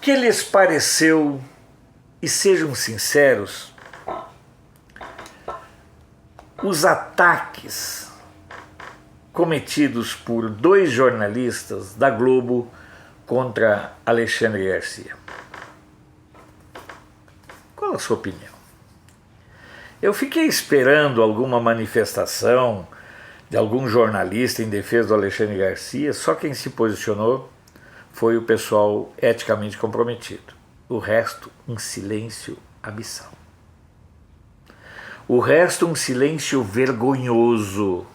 Que lhes pareceu, e sejam sinceros, os ataques cometidos por 2 jornalistas da Globo contra Alexandre Garcia? Qual a sua opinião? Eu fiquei esperando alguma manifestação de algum jornalista em defesa do Alexandre Garcia, só quem se posicionou foi o pessoal eticamente comprometido. O resto, um silêncio abissal. O resto, um silêncio vergonhoso.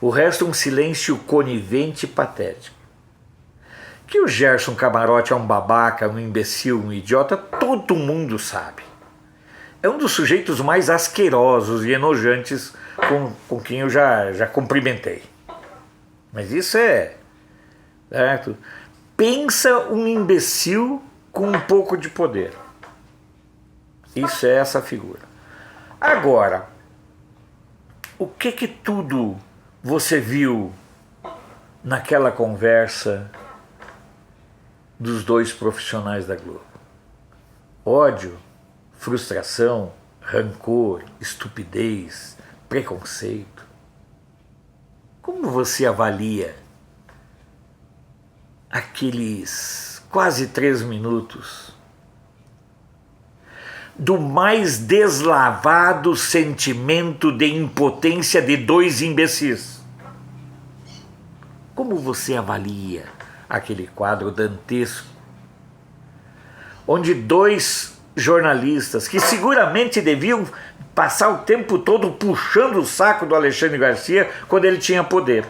O resto, um silêncio conivente e patético. Que o Gerson Camarote é um babaca, um imbecil, um idiota, todo mundo sabe. É um dos sujeitos mais asquerosos e enojantes com quem eu já cumprimentei. Mas isso é... certo? Pensa um imbecil com um pouco de poder. Isso é essa figura. Agora, o que tudo você viu naquela conversa dos 2 profissionais da Globo? Ódio, frustração, rancor, estupidez, preconceito. Como você avalia aqueles quase 3 minutos do mais deslavado sentimento de impotência de 2 imbecis? Como você avalia aquele quadro dantesco, onde 2 jornalistas, que seguramente deviam passar o tempo todo puxando o saco do Alexandre Garcia quando ele tinha poder,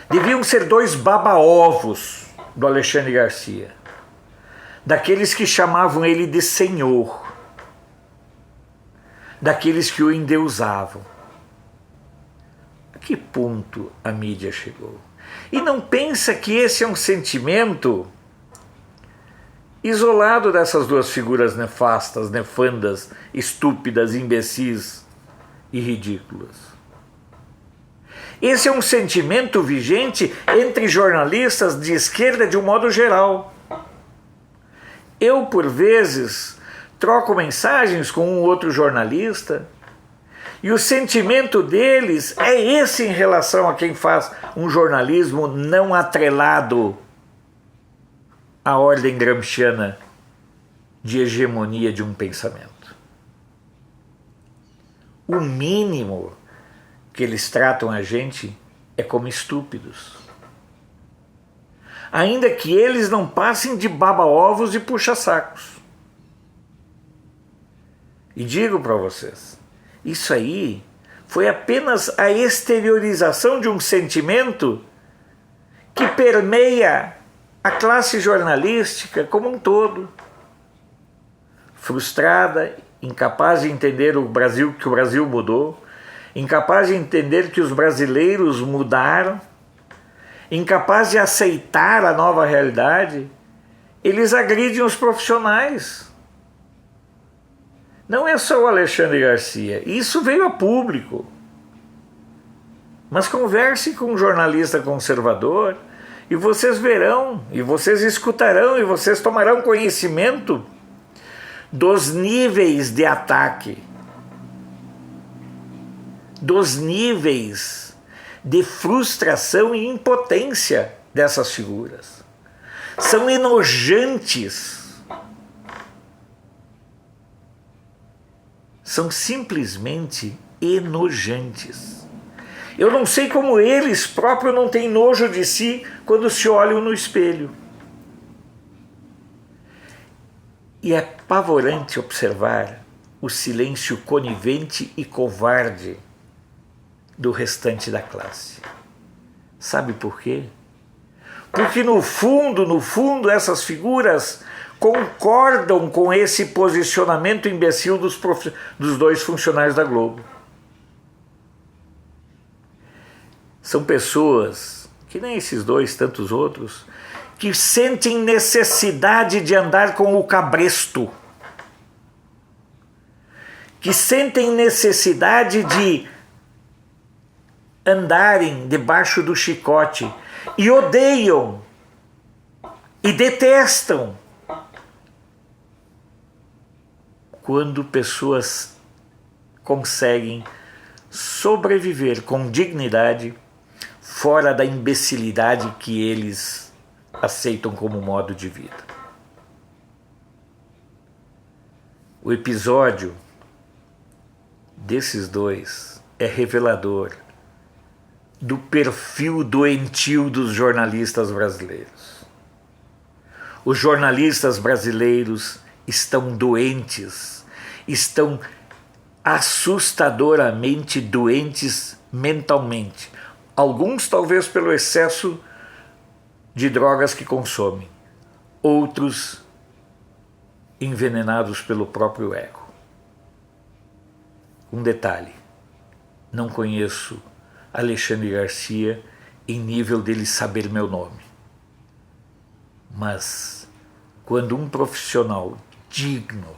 deviam ser 2 baba-ovos do Alexandre Garcia, daqueles que chamavam ele de senhor, daqueles que o endeusavam. A que ponto a mídia chegou? E não pensa que esse é um sentimento isolado dessas 2 figuras nefastas, nefandas, estúpidas, imbecis e ridículas. Esse é um sentimento vigente entre jornalistas de esquerda de um modo geral. Eu, por vezes, troco mensagens com um outro jornalista e o sentimento deles é esse em relação a quem faz um jornalismo não atrelado à ordem gramsciana de hegemonia de um pensamento. O mínimo que eles tratam a gente é como estúpidos. Ainda que eles não passem de baba-ovos e puxa-sacos. E digo para vocês, isso aí foi apenas a exteriorização de um sentimento que permeia a classe jornalística como um todo. Frustrada, incapaz de entender o Brasil, que o Brasil mudou, incapaz de entender que os brasileiros mudaram, incapaz de aceitar a nova realidade, eles agridem os profissionais. Não é só o Alexandre Garcia, isso veio a público. Mas converse com um jornalista conservador e vocês verão, e vocês escutarão, e vocês tomarão conhecimento dos níveis de ataque, dos níveis de frustração e impotência dessas figuras. São enojantes. São simplesmente enojantes. Eu não sei como eles próprios não têm nojo de si quando se olham no espelho. E é apavorante observar o silêncio conivente e covarde do restante da classe. Sabe por quê? Porque no fundo, essas figuras concordam com esse posicionamento imbecil dos 2 funcionários da Globo. São pessoas, que nem esses 2, tantos outros, que sentem necessidade de andar com o cabresto, que sentem necessidade de andarem debaixo do chicote e odeiam e detestam quando pessoas conseguem sobreviver com dignidade fora da imbecilidade que eles aceitam como modo de vida. O episódio desses dois é revelador do perfil doentio dos jornalistas brasileiros. Os jornalistas brasileiros estão doentes, estão assustadoramente doentes mentalmente. Alguns talvez pelo excesso de drogas que consomem, outros envenenados pelo próprio ego. Um detalhe, não conheço Alexandre Garcia em nível dele saber meu nome. Mas quando um profissional digno,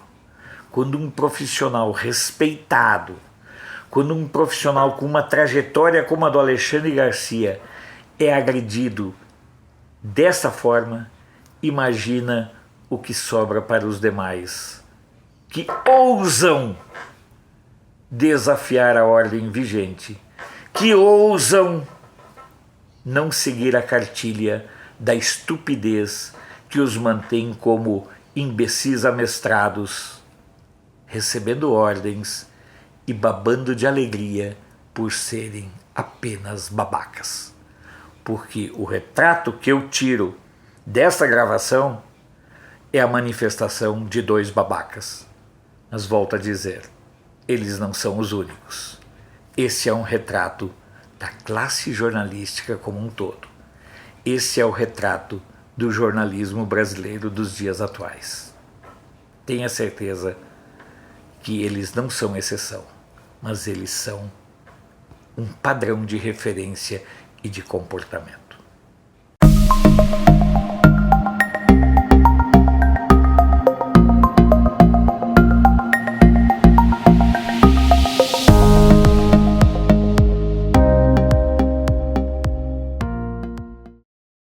quando um profissional respeitado, quando um profissional com uma trajetória como a do Alexandre Garcia é agredido dessa forma, imagina o que sobra para os demais que ousam desafiar a ordem vigente, que ousam não seguir a cartilha da estupidez que os mantém como imbecis amestrados, recebendo ordens e babando de alegria por serem apenas babacas. Porque o retrato que eu tiro dessa gravação é a manifestação de dois babacas. Mas volto a dizer, eles não são os únicos. Esse é um retrato da classe jornalística como um todo. Esse é o retrato do jornalismo brasileiro dos dias atuais. Tenha certeza que eles não são exceção, mas eles são um padrão de referência e de comportamento.